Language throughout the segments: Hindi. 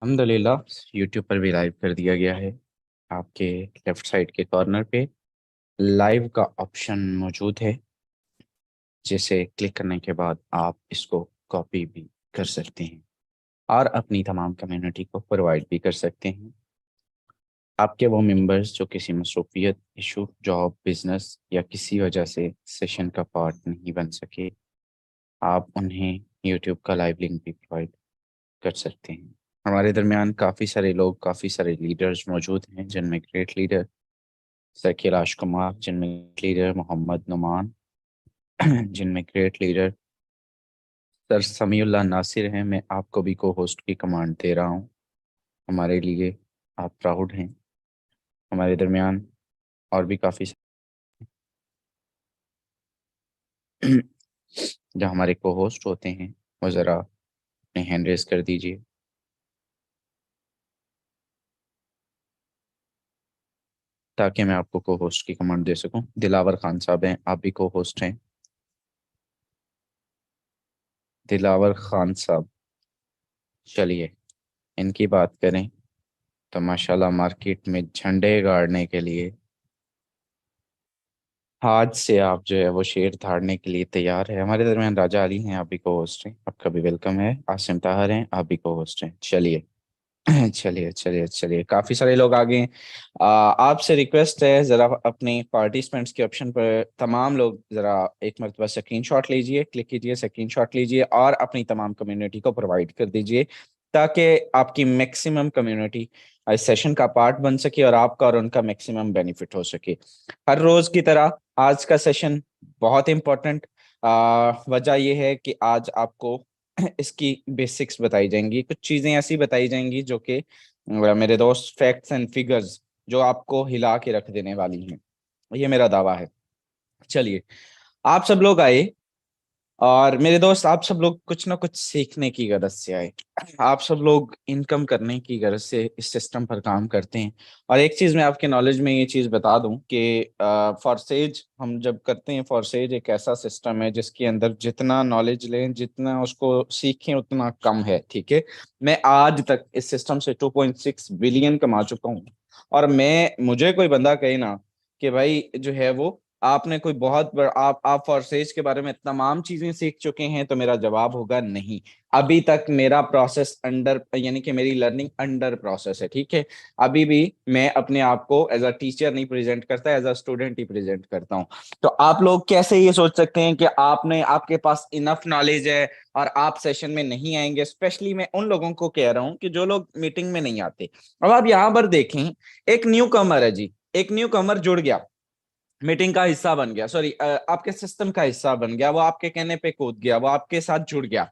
अल्हम्दुलिल्लाह यूट्यूब पर भी लाइव कर दिया गया है। आपके लेफ्ट साइड के कॉर्नर पे लाइव का ऑप्शन मौजूद है, जिसे क्लिक करने के बाद आप इसको कॉपी भी कर सकते हैं और अपनी तमाम कम्युनिटी को प्रोवाइड भी कर सकते हैं। आपके वो मेंबर्स जो किसी मसरूफियत, इशू, जॉब, बिजनेस या किसी वजह से सेशन का पार्ट नहीं बन सके, आप उन्हें यूट्यूब का लाइव लिंक भी प्रोवाइड कर सकते हैं। हमारे दरमियान काफ़ी सारे लोग, काफ़ी सारे लीडर्स मौजूद हैं, जिनमें great leader sir Kailash Kumar, जिनमें लीडर मोहम्मद नुमान, जिनमें great leader sir Samiullah Nasir हैं। मैं आपको भी को होस्ट की कमांड दे रहा हूँ। हमारे लिए आप प्राउड हैं। हमारे दरमियान और भी काफ़ी जो हमारे को होस्ट होते हैं, वो ज़रा अपने हैंड रेस कर दीजिए ताकि मैं आपको को होस्ट की कमांड दे सकूं। दिलावर खान साहब हैं, आप भी को होस्ट हैं। दिलावर खान साहब, चलिए इनकी बात करें तो माशाल्लाह मार्केट में झंडे गाड़ने के लिए आज से आप जो है वो शेर धाड़ने के लिए तैयार है। हमारे दरमियान राजा अली हैं, आप भी को होस्ट हैं। आपका भी वेलकम है। आसिम ताहर हैं, आप भी को होस्ट हैं। चलिए चलिए चलिए चलिए, काफी सारे लोग आ गए हैं। आपसे रिक्वेस्ट है, जरा अपने पार्टिसिपेंट्स के ऑप्शन पर तमाम लोग जरा एक मरतबा स्क्रीनशॉट लीजिए, क्लिक कीजिए, स्क्रीनशॉट लीजिए और अपनी तमाम कम्युनिटी को प्रोवाइड कर दीजिए ताकि आपकी मैक्सिमम कम्युनिटी इस सेशन का पार्ट बन सके और आपका और उनका मैक्सिमम बेनिफिट हो सके। हर रोज की तरह आज का सेशन बहुत इंपॉर्टेंट वजह यह है कि आज आपको इसकी बेसिक्स बताई जाएंगी। कुछ चीजें ऐसी बताई जाएंगी जो कि मेरे दोस्त फैक्ट्स एंड फिगर्स जो आपको हिला के रख देने वाली हैं, ये मेरा दावा है। चलिए, आप सब लोग आए और मेरे दोस्त आप सब लोग कुछ ना कुछ सीखने की गरज से आए। आप सब लोग इनकम करने की गरज से इस सिस्टम पर काम करते हैं। और एक चीज मैं आपके नॉलेज में ये चीज बता दूं कि फॉरसेज हम जब करते हैं, फॉरसेज एक ऐसा सिस्टम है जिसके अंदर जितना नॉलेज लें, जितना उसको सीखें, उतना कम है। ठीक है, मैं आज तक इस सिस्टम से 2.6 बिलियन कमा चुका हूँ। और मैं मुझे कोई बंदा कहे ना कि भाई जो है वो आपने कोई बहुत बड़ा आप फॉरसेज के बारे में तमाम चीजें सीख चुके हैं, तो मेरा जवाब होगा नहीं। अभी तक मेरा प्रोसेस अंडर, यानी कि मेरी लर्निंग अंडर प्रोसेस है। ठीक है, अभी भी मैं अपने आप को एज अ टीचर नहीं प्रेजेंट करता, एज अ स्टूडेंट ही प्रेजेंट करता हूँ। तो आप लोग कैसे ये सोच सकते हैं कि आपके पास इनफ नॉलेज है और आप सेशन में नहीं आएंगे? स्पेशली मैं उन लोगों को कह रहा हूँ कि जो लोग मीटिंग में नहीं आते। अब आप यहाँ पर देखें, एक न्यू कमर है जी, एक न्यू कमर जुड़ गया, मीटिंग का हिस्सा बन गया, सॉरी आपके सिस्टम का हिस्सा बन गया, वो आपके कहने पे कूद गया, वो आपके साथ जुड़ गया।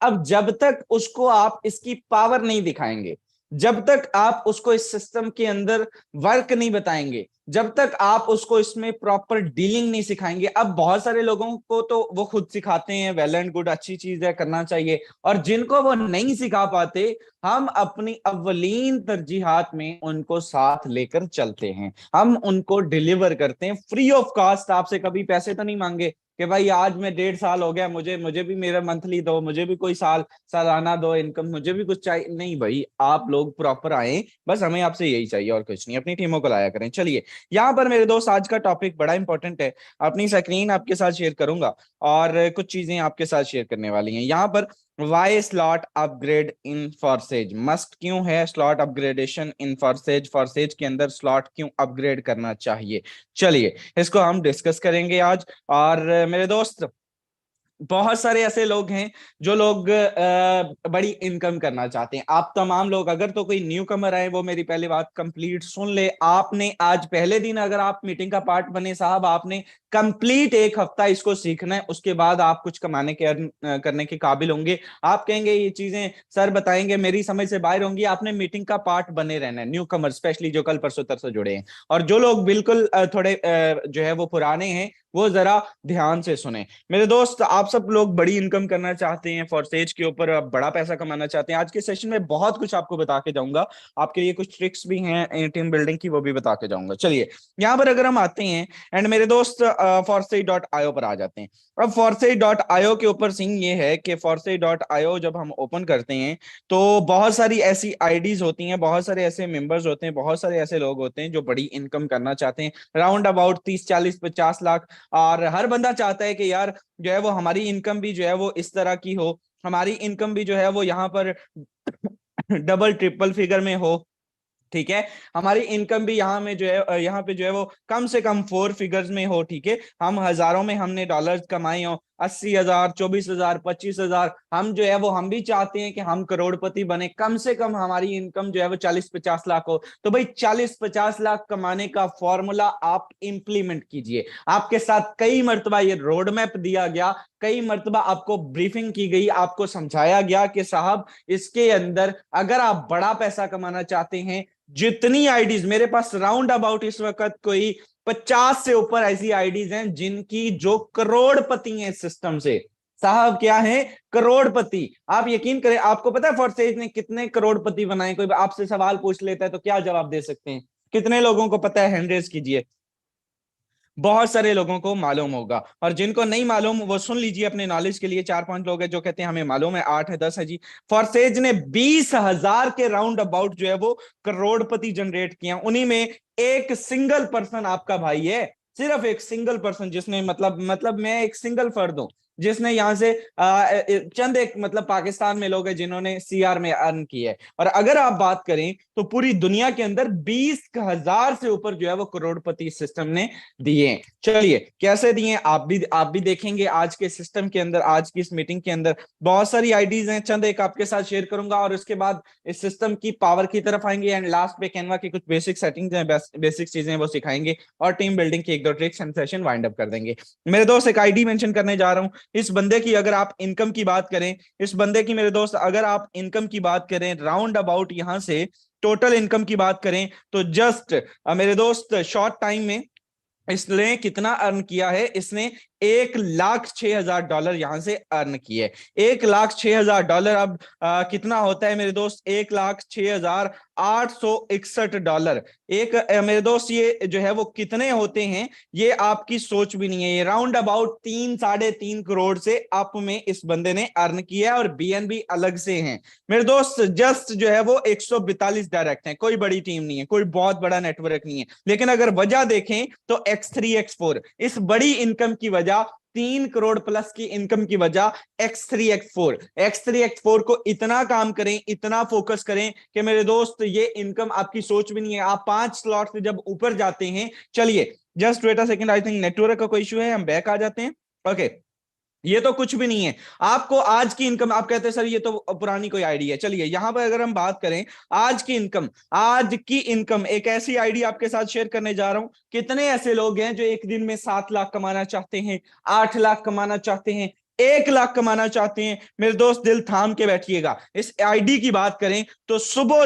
अब जब तक उसको आप इसकी पावर नहीं दिखाएंगे, जब तक आप उसको इस सिस्टम के अंदर वर्क नहीं बताएंगे, जब तक आप उसको इसमें प्रॉपर डीलिंग नहीं सिखाएंगे। अब बहुत सारे लोगों को तो वो खुद सिखाते हैं, वेल एंड गुड, अच्छी चीज है, करना चाहिए। और जिनको वो नहीं सिखा पाते, हम अपनी अव्वलीन तरजीहात में उनको साथ लेकर चलते हैं, हम उनको डिलीवर करते हैं फ्री ऑफ कॉस्ट। आपसे कभी पैसे तो नहीं मांगे कि भाई आज मैं 1.5 साल हो गया, मुझे मुझे भी मेरा मंथली दो, मुझे भी कोई सालाना दो इनकम, मुझे भी कुछ चाहिए नहीं। भाई आप लोग प्रॉपर आए, बस हमें आपसे यही चाहिए और कुछ नहीं। अपनी टीमों को लाया करें। चलिए, यहाँ पर मेरे दोस्त आज का टॉपिक बड़ा इंपॉर्टेंट है। अपनी स्क्रीन आपके साथ शेयर करूंगा और कुछ चीजें आपके साथ शेयर करने वाली हैं। यहाँ पर Y slot upgrade in forces must, क्यों है स्लॉट अपग्रेडेशन इन फॉरसेज, फॉरसेज के अंदर स्लॉट क्यों अपग्रेड करना चाहिए। चलिए, इसको हम डिस्कस करेंगे आज। और मेरे दोस्त, बहुत सारे ऐसे लोग हैं जो लोग बड़ी इनकम करना चाहते हैं। आप तमाम लोग, अगर तो कोई न्यू कमर आए, वो मेरी पहली बात कंप्लीट सुन ले। आपने आज पहले दिन अगर आप मीटिंग का पार्ट बने साहब, आपने कंप्लीट एक हफ्ता इसको सीखना है, उसके बाद आप कुछ कमाने के करने के काबिल होंगे। आप कहेंगे ये चीजें सर बताएंगे, मेरी समझ से बाहर होंगी। आपने मीटिंग का पार्ट बने रहना है, न्यू कमर स्पेशली जो कल परसों तरसों जुड़े हैं। और जो लोग बिल्कुल थोड़े जो है वो पुराने हैं, वो जरा ध्यान से सुने। मेरे दोस्त, आप सब लोग बड़ी इनकम करना चाहते हैं, फॉरसेज के ऊपर आप बड़ा पैसा कमाना चाहते हैं। आज के सेशन में बहुत कुछ आपको बता के जाऊंगा, आपके लिए कुछ ट्रिक्स भी हैं टीम बिल्डिंग की, वो भी बता के जाऊंगा। चलिए, यहाँ पर अगर हम आते हैं, एंड मेरे दोस्त foresight.io पर आ जाते हैं। अब foresight.io के ऊपर सीन ये है कि foresight.io जब हम ओपन करते हैं तो बहुत सारी ऐसी आईडीज होती हैं, बहुत सारे ऐसे मेंबर्स होते हैं, बहुत सारे ऐसे लोग होते हैं जो बड़ी इनकम करना चाहते हैं, राउंड अबाउट 30 40 50 लाख। और हर बंदा चाहता है कि यार जो है वो हमारी इनकम भी जो है वो इस तरह की हो, हमारी इनकम भी जो है वो यहाँ पर डबल ट्रिपल फिगर में हो। ठीक है, हमारी इनकम भी यहाँ में जो है यहाँ पे जो है वो कम से कम 4 फिगर्स में हो। ठीक है, हम हजारों में हमने डॉलर्स कमाए हो, 80,000 24,000 25,000, हम जो है वो हम भी चाहते हैं कि हम करोड़पति बने, कम से कम हमारी इनकम जो है वो 40 50 लाख हो। तो भाई 40 50 लाख कमाने का फॉर्मूला आप इंप्लीमेंट कीजिए। आपके साथ कई मर्तबा ये रोड मैप दिया गया, कई मर्तबा आपको ब्रीफिंग की गई, आपको समझाया गया कि साहब इसके अंदर अगर आप बड़ा पैसा कमाना चाहते हैं, जितनी आईडीज मेरे पास राउंड अबाउट इस वक्त कोई 50 से ऊपर ऐसी आईडीज हैं जिनकी जो करोड़पति हैं सिस्टम से। साहब क्या है, करोड़पति। आप यकीन करें, आपको पता है फॉरसेज ने कितने करोड़पति बनाए? कोई आपसे सवाल पूछ लेता है तो क्या जवाब दे सकते हैं? कितने लोगों को पता है? हैंड रेज कीजिए। बहुत सारे लोगों को मालूम होगा, और जिनको नहीं मालूम वो सुन लीजिए अपने नॉलेज के लिए। 4 5 लोग हैं जो कहते हैं हमें मालूम है, 8 है 10 है जी। फॉरसेज ने 20,000 के राउंड अबाउट जो है वो करोड़पति जनरेट किया, उन्हीं में एक सिंगल पर्सन आपका भाई है। सिर्फ एक सिंगल पर्सन जिसने मतलब मैं एक सिंगल फर्द हूं जिसने यहां से चंद एक मतलब पाकिस्तान में लोग हैं जिन्होंने सीआर में अर्न किया है। और अगर आप बात करें तो पूरी दुनिया के अंदर 20,000 से ऊपर जो है वो करोड़पति सिस्टम ने दिए। चलिए कैसे दिए आप भी देखेंगे आज के सिस्टम के अंदर, आज की इस मीटिंग के अंदर बहुत सारी आईडीज हैं, चंद एक आपके साथ शेयर करूंगा और उसके बाद इस सिस्टम की पावर की तरफ आएंगे एंड लास्ट पे कैनवा की कुछ बेसिक सेटिंग्स हैं, बेसिक चीजें वो सिखाएंगे और टीम बिल्डिंग की एक दो tricks and session wind up कर देंगे। मेरे दोस्त एक आईडी मेंशन करने जा रहा हूं। इस बंदे की अगर आप इनकम की बात करें, इस बंदे की मेरे दोस्त अगर आप इनकम की बात करें राउंड अबाउट यहां से टोटल इनकम की बात करें तो जस्ट मेरे दोस्त शॉर्ट टाइम में इसने कितना अर्न किया है? इसने $1,06,000 यहां से अर्न किए। $1,06,000 अब कितना होता है मेरे दोस्त? $1,06,861। मेरे दोस्त ये जो है वो कितने होते हैं ये आपकी सोच भी नहीं है। ये राउंड अबाउट 3 साढ़े 3 करोड़ से अप में इस बंदे ने अर्न किया है और बीएनबी अलग से हैं मेरे दोस्त। जस्ट जो है वो 142 डायरेक्ट है, कोई बड़ी टीम नहीं है, कोई बहुत बड़ा नेटवर्क नहीं है। लेकिन अगर वजह देखें तो X3 X4 इस बड़ी इनकम की वजह, 3 करोड़ प्लस की इनकम की वजह X3 X4 को इतना काम करें, इतना फोकस करें कि मेरे दोस्त ये इनकम आपकी सोच भी नहीं है। आप 5 स्लॉट से जब ऊपर जाते हैं, चलिए just wait a second, I think network का कोई इशू है, हम बैक आ जाते हैं। ओके ये तो कुछ भी नहीं है। आपको आज की इनकम, आप कहते हैं सर ये तो पुरानी कोई आईडी है, चलिए यहां पर अगर हम बात करें आज की इनकम, आज की इनकम एक ऐसी आईडी आपके साथ शेयर करने जा रहा हूं। कितने ऐसे लोग हैं जो एक दिन में 7 लाख कमाना चाहते हैं, 8 लाख कमाना चाहते हैं, 1 लाख कमाना चाहते हैं? मेरे दोस्त दिल थाम के बैठिएगा। इस आईडी की बात करें तो सुबह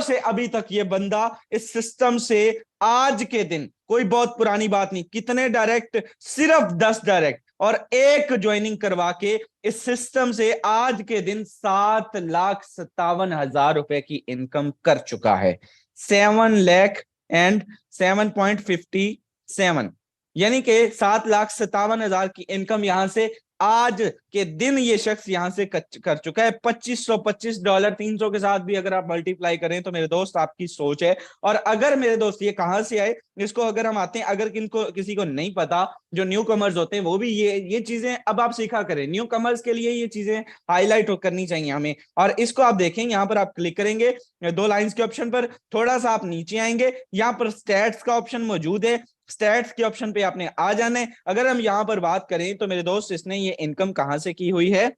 से अभी तक ये बंदा इस सिस्टम से आज के दिन, कोई बहुत पुरानी बात नहीं, कितने डायरेक्ट? सिर्फ 10 डायरेक्ट और एक ज्वाइनिंग करवा के इस सिस्टम से आज के दिन 7,57,000 रुपए की इनकम कर चुका है। 7,07.57, यानी कि 7,57,000 की इनकम यहां से आज के दिन ये शख्स यहां से कर चुका है। $2,525 300 के साथ भी अगर आप मल्टीप्लाई करें तो मेरे दोस्त आपकी सोच है। और अगर मेरे दोस्त ये कहां से आए, इसको अगर हम आते हैं, अगर किसी को नहीं पता, जो न्यू कमर्स होते हैं वो भी ये चीजें अब आप सीखा करें। न्यू कमर्स के लिए ये चीजें हाईलाइट करनी चाहिए हमें। और इसको आप देखें, यहाँ पर आप क्लिक करेंगे 2 लाइंस के ऑप्शन पर, थोड़ा सा आप नीचे आएंगे, यहाँ पर स्टैट्स का ऑप्शन मौजूद है। स्टैट्स के ऑप्शन पे आपने आ जाना है। अगर हम यहां पर बात करें तो मेरे दोस्त इसने ये इनकम कहां से की हुई है?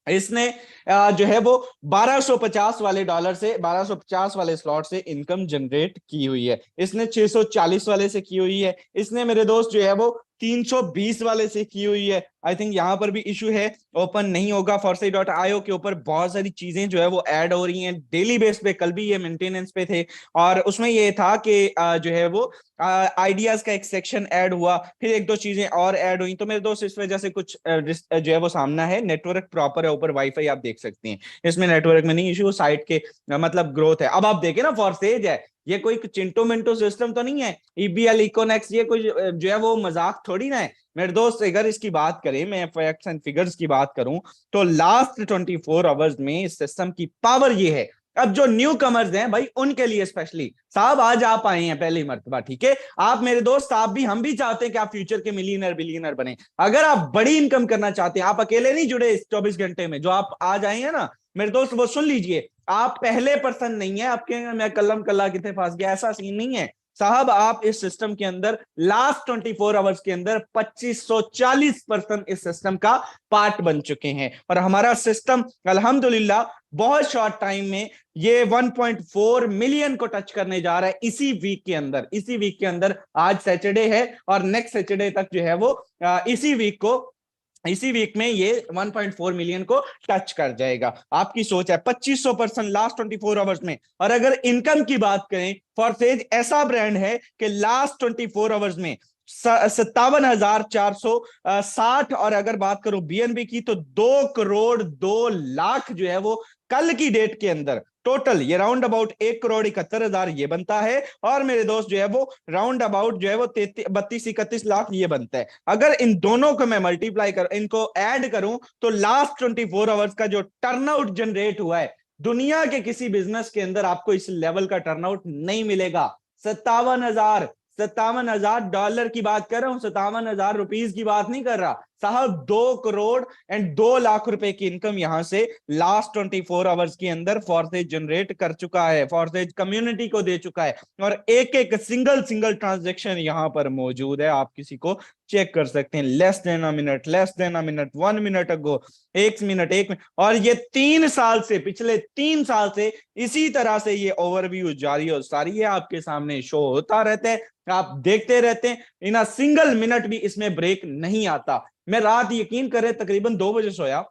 इसने जो है वो 1250 वाले डॉलर से, 1250 वाले स्लॉट से इनकम जनरेट की हुई है। इसने 640 वाले से की हुई है। इसने मेरे दोस्त जो है वो 320 वाले से की हुई है। आई थिंक यहाँ पर भी इशू है, ओपन नहीं होगा। foresight.io के ऊपर बहुत सारी चीजें जो है वो ऐड हो रही हैं डेली बेस पे। कल भी ये मेंटेनेंस पे थे और उसमें ये था कि जो है वो आइडियाज का एक सेक्शन ऐड हुआ, फिर एक दो चीजें और ऐड हुई। तो मेरे दोस्त इस वजह से कुछ जो है वो सामना है। नेटवर्क प्रॉपर है, ऊपर वाईफाई आप देख सकते हैं, इसमें नेटवर्क में नहीं इशू, साइट के मतलब ग्रोथ है। अब आप देखें ना, फॉरसेज है, ये कोई चिंटो मिंटो सिस्टम तो नहीं है। ईबीएल इकोनेक्स ये कोई जो है वो मजाक थोड़ी ना है मेरे दोस्त। अगर इसकी बात करें, मैं फैक्ट्स एंड फिगर्स की बात करूं, तो लास्ट 24 आवर्स में इस सिस्टम की पावर ये है। अब जो न्यू कमर्स हैं भाई, उनके लिए स्पेशली साहब, आज आप आए हैं पहली मर्तबा, ठीक है। आप मेरे दोस्त, आप भी, हम भी चाहते हैं कि आप फ्यूचर के मिलियनर बिलियनर बने। अगर आप बड़ी इनकम करना चाहते हैं, आप अकेले नहीं जुड़े इस 24 घंटे में, जो आप आज आए हैं ना मेरे दोस्त, वो सुन लीजिए, आप पहले पर्सन नहीं है आपके मैं कलम कल्ला कितने फंस गया, ऐसा सीन नहीं है साहब। आप इस सिस्टम के अंदर लास्ट 24 आवर्स के अंदर 2540% इस सिस्टम का पार्ट बन चुके हैं। और हमारा सिस्टम अल्हम्दुलिल्लाह बहुत शॉर्ट टाइम में ये 1.4 मिलियन को टच करने जा रहा है इसी वीक के अंदर। इसी वीक के अंदर, आज सैटरडे है और नेक्स्ट सैटरडे तक जो है वो इसी वीक में ये 1.4 मिलियन को टच कर जाएगा। आपकी सोच है 2500% लास्ट 24 आवर्स में। और अगर इनकम की बात करें, फॉरसेज ऐसा ब्रांड है कि लास्ट 24 आवर्स में 57,460, और अगर बात करूं बीएनबी की तो 2 करोड़ 2 लाख जो है वो कल की डेट के अंदर टोटल, ये राउंड अबाउट 1 करोड़ 71 हजार ये बनता है। और मेरे दोस्त जो है वो राउंड अबाउट जो है वो 32-31 लाख ये बनता है। अगर इन दोनों को मैं मल्टीप्लाई कर, इनको ऐड करूं, तो लास्ट 24 आवर्स का जो टर्नआउट जनरेट हुआ है, दुनिया के किसी बिजनेस के अंदर आपको इस लेवल का टर्नआउट नहीं मिलेगा। 57,000 की बात कर रहा हूं, 57,000 रुपीज की बात नहीं कर रहा साहब। 2 करोड़ 2 लाख रुपए की इनकम यहां से लास्ट 24 आवर्स के अंदर फॉरसेज जनरेट कर चुका है, फॉरसेज कम्युनिटी को दे चुका है। और एक एक सिंगल सिंगल ट्रांजेक्शन यहां पर मौजूद है, आप किसी को चेक कर सकते हैं। Less than a minute, less than a minute, 1 minute ago, 1 minute. और ये 3 साल से, पिछले 3 साल से इसी तरह से ये ओवरव्यू जारी और सारी है आपके सामने शो होता रहता है, आप देखते रहते हैं। इन सिंगल मिनट भी इसमें ब्रेक नहीं आता। मैं रात, यकीन करें, तकरीबन 2 बजे सोया।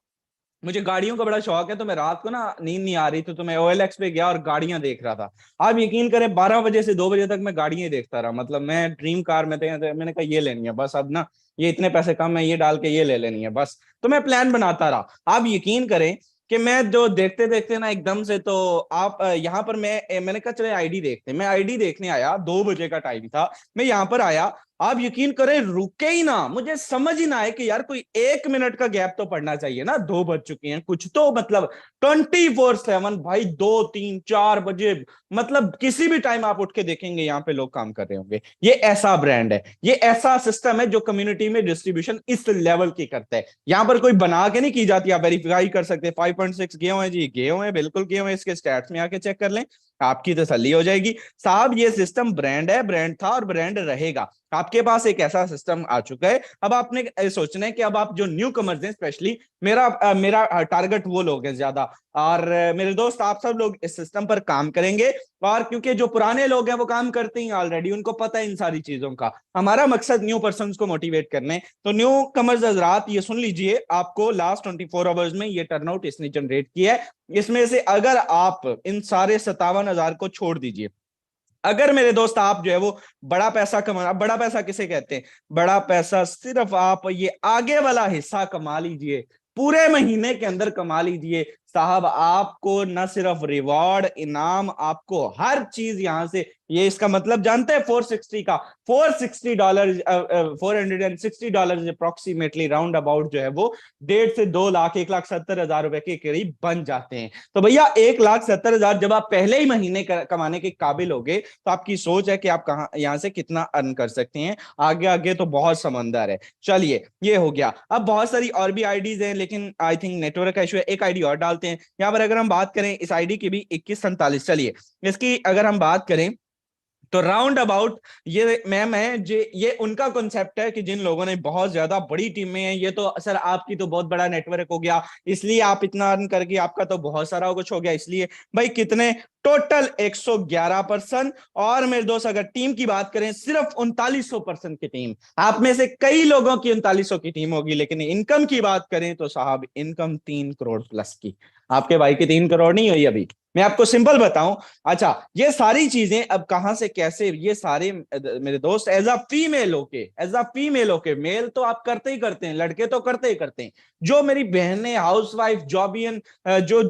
मुझे गाड़ियों का बड़ा शौक है, तो मैं रात को ना नींद नहीं आ रही थी, तो मैं OLX पे गया और गाड़ियां देख रहा था। आप यकीन करें 12 बजे से 2 बजे तक मैं गाड़ियां देखता रहा। मतलब मैं ड्रीम कार में थे, मैंने कहा ये लेनी है बस, अब ना ये इतने पैसे कम है, ये डाल के ये ले लेनी है बस। तो मैं प्लान बनाता रहा। आप यकीन करें कि मैं जो देखते देखते ना एकदम से, तो आप यहाँ पर मैंने कहा चले आईडी देखते। मैं आईडी देखने आया, 2 बजे का टाइम था, मैं यहाँ पर आया। आप यकीन करें रुके ही ना, मुझे समझ ही ना आए कि यार कोई 1 मिनट का गैप तो पड़ना चाहिए ना, 2 बज चुके हैं कुछ तो, मतलब 24/7 भाई, 2 3 4 बजे, मतलब किसी भी टाइम आप उठ के देखेंगे यहाँ पे लोग काम कर रहे होंगे। ये ऐसा ब्रांड है, ये ऐसा सिस्टम है जो कम्युनिटी में डिस्ट्रीब्यूशन इस लेवल की करता है। यहाँ पर कोई बना के नहीं की जाती, आप वेरीफाई कर सकते हैं। 5.6 गए हुए जी, गए हुए, बिल्कुल गए हुए, इसके स्टैट्स में आके चेक कर लें, आपकी तसल्ली हो जाएगी साहब। ये सिस्टम ब्रांड है, ब्रांड था और ब्रांड रहेगा। आपके पास एक ऐसा सिस्टम आ चुका है। अब आपने सोचना है कि अब आप जो न्यू कमर्स हैं, स्पेशली मेरा टारगेट वो लोग हैं ज्यादा। और मेरे दोस्त, आप सब लोग इस सिस्टम पर काम करेंगे। और क्योंकि जो पुराने लोग हैं वो काम करते ही ऑलरेडी, उनको पता है इन सारी चीजों का। हमारा मकसद न्यू पर्सन को मोटिवेट करना है। तो न्यू कमर्स हजरात, ये सुन लीजिए, आपको लास्ट 24 आवर्स में ये टर्नआउट इसने जनरेट किया है। इसमें से अगर आप इन सारे 57,000 को छोड़ दीजिए, अगर मेरे दोस्त आप जो है वो बड़ा पैसा कमा, बड़ा पैसा किसे कहते हैं, बड़ा पैसा सिर्फ आप ये आगे वाला हिस्सा कमा लीजिए, पूरे महीने के अंदर कमा लीजिए साहब। आपको न सिर्फ रिवॉर्ड, इनाम, आपको हर चीज यहां से, ये इसका मतलब जानते हैं 460 का, $460, $460 अप्रोक्सीमेटली, राउंड अबाउट जो है वो 1.5 से 2 लाख, 1,70,000 रुपए के करीब बन जाते हैं। तो भैया 1,70,000 जब आप पहले ही महीने कमाने के काबिल हो गए, तो आपकी सोच है कि आप कहाँ यहां से कितना अर्न कर सकते हैं। आगे आगे तो बहुत समंदर है। चलिए, ये हो गया। अब बहुत सारी और भी आईडीज हैं, लेकिन आई थिंक नेटवर्क का इशू है, एक आईडी और डालते हैं यहाँ पर। अगर हम बात करें इस आईडी की भी 2147, चलिए इसकी अगर हम बात करें तो राउंड अबाउट ये मैम है जो ये उनका कॉन्सेप्ट है कि जिन लोगों ने बहुत ज्यादा बड़ी टीम में है, ये तो सर आपकी तो बहुत बड़ा नेटवर्क हो गया इसलिए आप इतना अर्न करके आपका तो बहुत सारा कुछ हो गया इसलिए। भाई कितने टोटल 111%। और मेरे दोस्त अगर टीम की बात करें सिर्फ 3900% की टीम, आप में से कई लोगों की 3900 की टीम होगी, लेकिन इनकम की बात करें तो साहब इनकम 3 करोड़ प्लस की। आपके भाई की 3 करोड़ नहीं हुई अभी, मैं आपको सिंपल बताऊं। अच्छा ये सारी चीजें अब कहां से कैसे, ये सारे मेरे दोस्त एज अ फीमेल होके, मेल तो आप करते ही करते हैं, लड़के तो करते ही करते हैं। जो मेरी बहनें हाउसवाइफ जॉबियन जो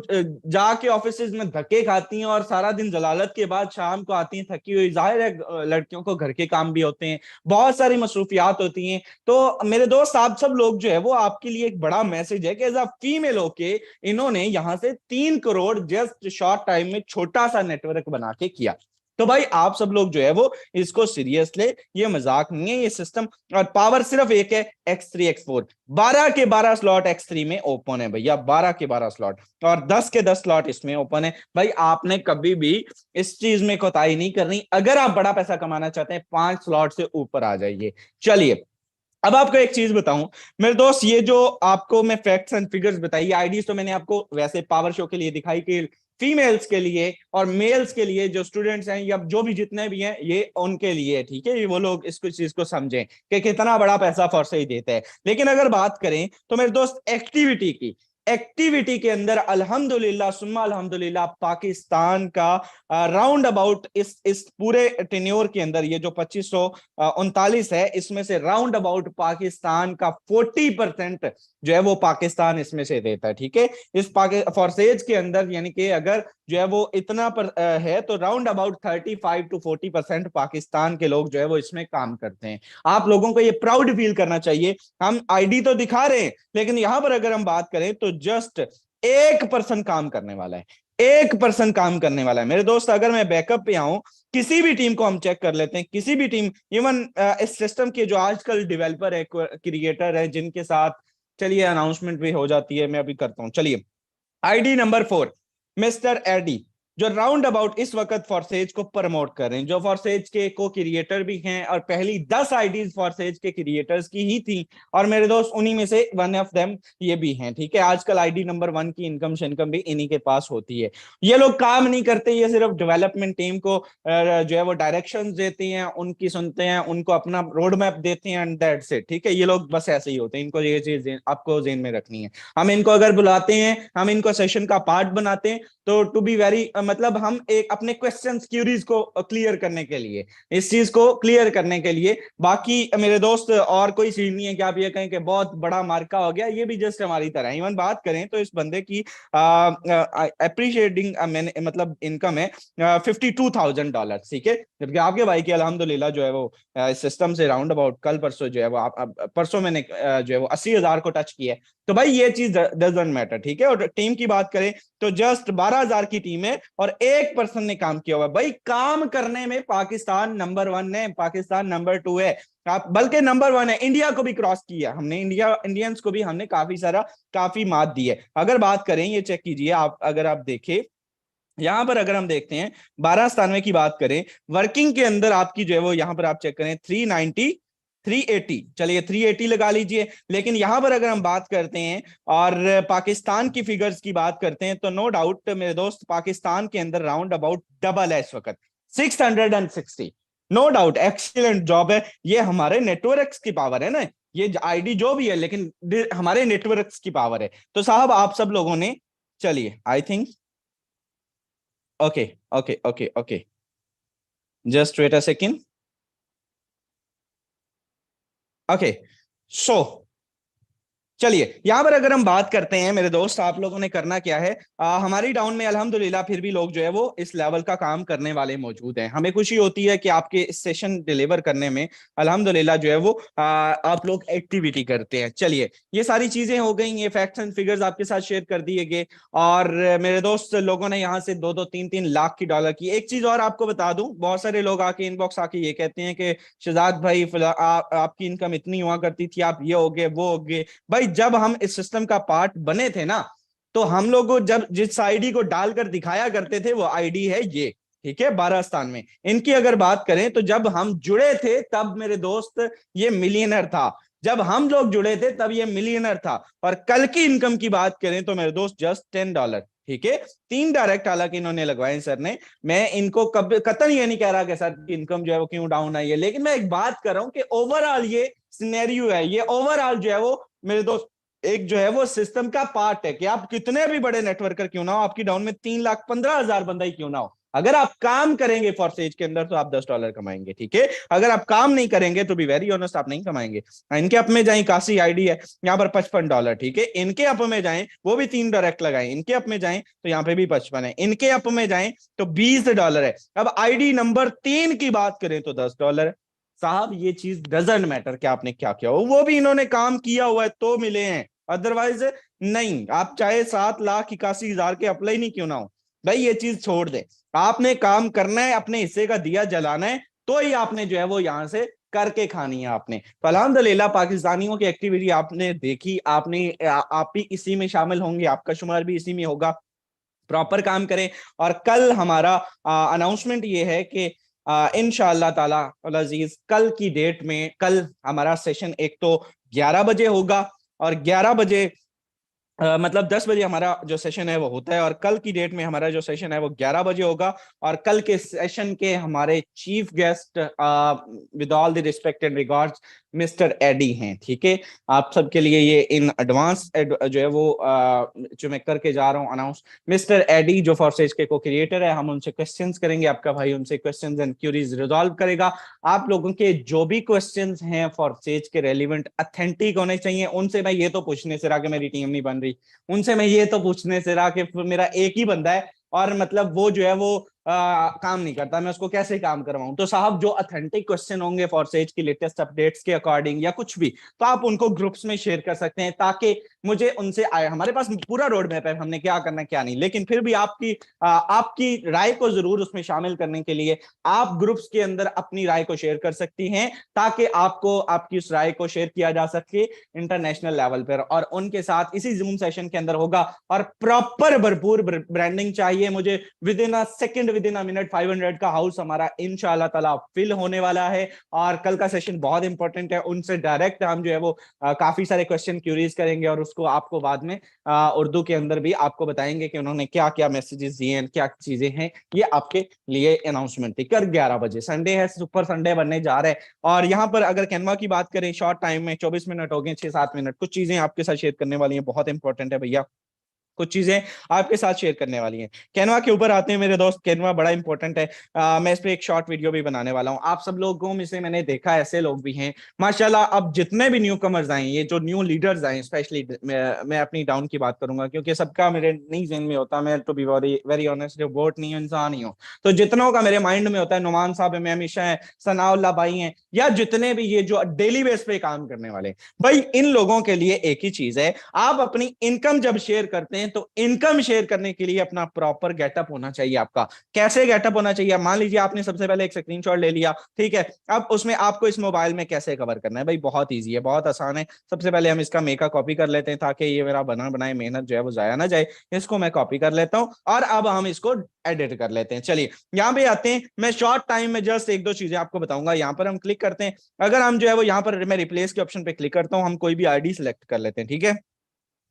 जाके ऑफिस में धक्के खाती हैं और सारा दिन जलालत के बाद शाम को आती हैं थकी हुई, जाहिर है लड़कियों को घर के काम भी होते हैं, बहुत सारी मसरूफियात होती हैं। तो मेरे दोस्त आप सब लोग जो है वो आपके लिए एक बड़ा मैसेज है कि एज अ फीमेल होके इन्होंने यहां से 3 करोड़ जस्ट शॉर्ट टाइम में छोटा सा नेटवर्क बना के किया। तो भाई आप सब लोग जो है वो इसको सीरियस ले, ये मजाक नहीं है ये सिस्टम। और पावर सिर्फ एक है, X3 X4, 12 के 12 स्लॉट X3 में ओपन है भैया, 12 के 12 स्लॉट, और 10 के 10 स्लॉट इसमें ओपन है। भाई आपने कभी भी इस चीज में कोताही नहीं करनी, अगर आप बड़ा पैसा कमाना चाहते हैं 5 स्लॉट से ऊपर आ जाइए। चलिए अब आपको एक चीज बताऊं मेरे दोस्त, ये जो आपको मैं फैक्ट्स एंड फिगर्स बताई, आईडीज तो मैंने आपको वैसे पावर शो के लिए दिखाई कि फीमेल्स के लिए और मेल्स के लिए जो स्टूडेंट्स हैं या जो भी जितने भी हैं ये उनके लिए, ठीक है, ये वो लोग इसको चीज को समझें कि कितना बड़ा पैसा फॉर ही देता है। लेकिन अगर बात करें तो मेरे दोस्त एक्टिविटी के अंदर अल्हम्दुलिल्लाह सुम्मा अल्हम्दुलिल्लाह पाकिस्तान का राउंड अबाउट इस पूरे टेन्योर के अंदर ये जो 2539 है इसमें से राउंड अबाउट पाकिस्तान का 40% जो है वो पाकिस्तान इसमें से देता है, ठीक है, इस फॉर्सेज के अंदर। यानी कि अगर जो है वो इतना है तो राउंड अबाउट 35 to 40% पाकिस्तान के लोग जो है वो इसमें काम करते हैं। आप लोगों को ये प्राउड फील करना चाहिए। हम आईडी तो दिखा रहे हैं लेकिन यहां पर अगर हम बात करें तो जस्ट 1% काम करने वाला है, 1% काम करने वाला है मेरे दोस्त। अगर मैं बैकअप पे आऊं, किसी भी टीम को हम चेक कर लेते हैं, किसी भी टीम, इवन इस सिस्टम के जो आजकल डेवलपर है, क्रिएटर है, जिनके साथ चलिए अनाउंसमेंट भी हो जाती है, मैं अभी करता हूं। चलिए आईडी नंबर 4 मिस्टर एडी, जो राउंड अबाउट इस वक्त फॉरसेज को प्रमोट कर रहे हैं, जो फॉरसेज के को क्रिएटर भी हैं और पहली 10 आईडीज फॉरसेज के क्रिएटर्स की ही थी, और मेरे दोस्त उन्हीं में से वन ऑफ देम ये भी हैं, ठीक है। आजकल आईडी नंबर 1 की इनकम शिनकम भी इन्हीं के पास होती है। ये लोग काम नहीं करते, ये सिर्फ डेवलपमेंट टीम को जो है वो डायरेक्शन देते हैं, उनकी सुनते हैं, उनको अपना रोड मैप देते हैं एंड दैट्स इट, ठीक है। ये लोग बस ऐसे ही होते हैं, इनको ये चीज आपको जेन में रखनी है। हम इनको अगर बुलाते हैं, हम इनको सेशन का पार्ट बनाते हैं तो टू बी वेरी मतलब हम एक अपने क्वेश्चंस क्यूरीज को क्लियर करने के लिए, इस चीज को क्लियर करने के लिए, बाकी मेरे दोस्त और कोई चीज नहीं है कि आप ये कहें कि बहुत बड़ा मार्का हो गया, ये भी जस्ट हमारी तरह। इवन बात करें तो इस बंदे की अप्रिशिएटिंग मतलब इनकम है $52,000, ठीक है, जबकि आपके भाई की अल्हम्दुलिल्लाह जो है वो सिस्टम से राउंड अबाउट कल परसों जो है वो परसों मैंने जो है वो 80,000 को टच किया है। तो भाई ये चीज डजंट मैटर, ठीक है। और टीम की बात करें तो जस्ट 12,000 की टीम है और 1% ने काम किया हुआ है। भाई काम करने में पाकिस्तान नंबर 1 है, पाकिस्तान नंबर 2 है, आप बल्कि नंबर 1 है। इंडिया को भी क्रॉस किया हमने, इंडियंस को भी हमने काफी मात दी है। अगर बात करें, ये चेक कीजिए आप, अगर आप देखें यहां पर, अगर हम देखते हैं 12 की बात करें वर्किंग के अंदर आपकी जो है वो, यहां पर आप चेक करें 390 380, चलिए 380 लगा लीजिए। लेकिन यहां पर अगर हम बात करते हैं और पाकिस्तान की फिगर्स की बात करते हैं तो नो डाउट मेरे दोस्त पाकिस्तान के अंदर राउंड अबाउट डबल है इस वक्त, 660। नो डाउट एक्सीलेंट जॉब है, ये हमारे नेटवर्क्स की पावर है ना, ये आईडी जो भी है लेकिन हमारे नेटवर्क्स की पावर है। तो साहब आप सब लोगों ने, चलिए I think okay okay okay okay, just wait a second, okay so चलिए यहां पर अगर हम बात करते हैं मेरे दोस्त, आप लोगों ने करना क्या है, हमारी टाउन में अल्हम्दुलिल्लाह फिर भी लोग जो है वो इस लेवल का काम करने वाले मौजूद हैं। हमें खुशी होती है कि आपके इस सेशन डिलीवर करने में अल्हम्दुलिल्लाह जो है वो आप लोग एक्टिविटी करते हैं। चलिए ये सारी चीजें हो गई, ये फैक्ट्स एंड फिगर्स आपके साथ शेयर कर दिए गए, और मेरे दोस्त लोगों ने यहाँ से 2-2 3-3 लाख की डॉलर की। एक चीज और आपको बता दूं, बहुत सारे लोग आके इनबॉक्स आके ये कहते हैं कि शहजाद भाई आपकी इनकम इतनी हुआ करती थी, आप ये हो गए वो हो गए। भाई जब हम इस सिस्टम का पार्ट बने थे ना, तो हम लोग को जब जिस आईडी को डालकर दिखाया करते थे वो आईडी है ये, ठीक है, 12 स्थान में। इनकी अगर बात करें तो जब हम जुड़े थे तब मेरे दोस्त ये मिलियनर था, जब हम लोग जुड़े थे तब ये मिलियनर था। और कल की इनकम की बात करें तो मेरे दोस्त जस्ट $10। ठीक है, 3 डायरेक्ट हालांकि इन्होंने लगवाए सर ने। मैं इनको कब कतन ये नहीं कह रहा कि सर इनकम जो है वो क्यों डाउन आई है, लेकिन मैं एक बात कर रहा हूं कि ओवरऑल ये सिनेरियो है, ये ओवरऑल जो है वो मेरे दोस्त एक जो है वो सिस्टम का पार्ट है कि आप कितने भी बड़े नेटवर्कर क्यों ना हो, आपकी डाउन में 3,15,000 बंदा ही क्यों ना हो, अगर आप काम करेंगे फॉरसेज के अंदर तो आप $10 कमाएंगे। ठीक है, अगर आप काम नहीं करेंगे तो भी वेरी ऑनेस्ट आप नहीं कमाएंगे। इनके अप में जाए, काशी आईडी है यहाँ पर $55। ठीक है, इनके अप में जाए वो भी 3 डायरेक्ट लगाए, इनके अप में जाए तो यहाँ पे भी 55 है, इनके अप में जाए तो $20 है। अब आईडी नंबर 3 की बात करें तो $10 है। साहब ये चीज डजेंट मैटर कि आपने क्या किया हो, वो भी इन्होंने काम किया हुआ है तो मिले हैं, अदरवाइज नहीं। आप चाहे 7,81,000 के अप्लाई नहीं क्यों ना हो, भाई ये चीज छोड़ दे। आपने काम करना है, अपने हिस्से का दिया जलाना है, तो ही आपने जो है वो यहां से करके खानी है आपने। तो अल्हम्दुलिल्लाह पाकिस्तानियों की एक्टिविटी आपने देखी, आपने आप भी इसी में शामिल होंगे, आपका शुमार भी इसी में होगा। प्रॉपर काम करें। और कल हमारा अनाउंसमेंट ये है कि इंशाअल्लाह ताला अल अजीज कल की डेट में, कल हमारा सेशन एक तो 11 बजे होगा, और 11 बजे मतलब 10 बजे हमारा जो सेशन है वो होता है, और कल की डेट में हमारा जो सेशन है वो 11 बजे होगा। और कल के सेशन के हमारे chief guest with all the respect and regards mister एडी हैं। ठीक है, आप सबके लिए ये इन एडवांस जो है वो जो मैं करके जा रहा हूँ अनाउंस, मिस्टर एडी जो फॉरसेज के को क्रिएटर है, हम उनसे क्वेश्चंस करेंगे, आपका भाई उनसे क्वेश्चंस एंड क्यूरीज रिजॉल्व करेगा। आप लोगों के जो भी क्वेश्चंस हैं फॉरसेज के रेलिवेंट अथेंटिक होने चाहिए। उनसे मैं ये तो पूछने से रहा कि मेरी टीम नहीं बन रही, उनसे मैं ये तो पूछने से रहा कि मेरा एक ही बंदा है और मतलब वो जो है वो काम नहीं करता, मैं उसको कैसे काम करवाऊं। तो साहब जो अथेंटिक क्वेश्चन होंगे फॉरसेज की लेटेस्ट अपडेट्स के अकॉर्डिंग या कुछ भी, तो आप उनको ग्रुप्स में शेयर कर सकते हैं, ताकि मुझे उनसे आए। हमारे पास पूरा रोड मैप है, हमने क्या करना क्या नहीं, लेकिन फिर भी आपकी राय को जरूर उसमें शामिल करने के लिए आप ग्रुप्स के अंदर अपनी राय को शेयर कर सकती हैं, ताकि आपको आपकी उस राय को शेयर किया जा सके इंटरनेशनल लेवल पर। और उनके साथ इसी जूम सेशन के अंदर होगा, और प्रॉपर भरपूर ब्रांडिंग चाहिए मुझे। With in a second, with in a minute 500 का हाउस हमारा इंशाल्लाह ताला फिल होने वाला है। और कल का सेशन बहुत इंपॉर्टेंट है, उनसे डायरेक्ट हम जो है वो काफी सारे क्वेश्चन क्यूरीज करेंगे, और उसको आपको बाद में उर्दू के अंदर भी आपको बताएंगे कि उन्होंने क्या क्या मैसेजेस दिए हैं, क्या चीजें हैं। ये आपके लिए अनाउंसमेंट थी कर 11 बजे, संडे है, सुपर संडे बनने जा रहे हैं। और यहाँ पर अगर कैनवा की बात करें, शॉर्ट टाइम में 24 मिनट हो गए, 6-7 मिनट, कुछ चीजें आपके साथ शेयर करने वाली हैं, बहुत इंपॉर्टेंट है भैया, कुछ चीजें आपके साथ शेयर करने वाली हैं। कैनवा के ऊपर आते हैं मेरे दोस्त, कैनवा बड़ा इंपॉर्टेंट है। मैं इस पे एक शॉर्ट वीडियो भी बनाने वाला हूं। आप सब लोगों में से मैंने देखा ऐसे लोग भी हैं माशाल्लाह, अब जितने भी न्यू कमर्स आए, ये जो न्यू लीडर्स आए स्पेशली, मैं अपनी डाउन की बात करूंगा क्योंकि सबका मेरे नहीं जहन में होता, मैं to be very very honest जो वोट नहीं हूं, इंसान ही हूं। तो जितनों का मेरे माइंड में होता है, नुमान साहब में हमेशा है, सनाउल्लाह भाई हैं, या जितने भी ये जो डेली बेस पे काम करने वाले, भाई इन लोगों के लिए एक ही चीज है, आप अपनी इनकम जब शेयर करते हैं तो इनकम शेयर करने के लिए अपना प्रॉपर गेटअप होना चाहिए। आपका कैसे गेटअप होना चाहिए, मान लीजिए आपने सबसे पहले एक स्क्रीनशॉट ले लिया, ठीक है, अब उसमें आपको इस मोबाइल में कैसे कवर करना है, भाई बहुत ईजी है, बहुत आसान है। सबसे पहले हम इसका मेका कॉपी कर लेते हैं, ताकि ये मेरा बना बनाए मेहनत जो है वो जाया ना जाए। इसको मैं कॉपी कर लेता हूं, और अब हम इसको एडिट कर लेते हैं। चलिए यहाँ पे आते हैं, मैं शॉर्ट टाइम में जस्ट एक दो चीजें आपको बताऊंगा। यहाँ पर हम क्लिक करते हैं, अगर हम जो है वो यहाँ पर मैं रिप्लेस के ऑप्शन पे क्लिक करता हूं, हम कोई भी आईडी सिलेक्ट कर लेते हैं, ठीक है,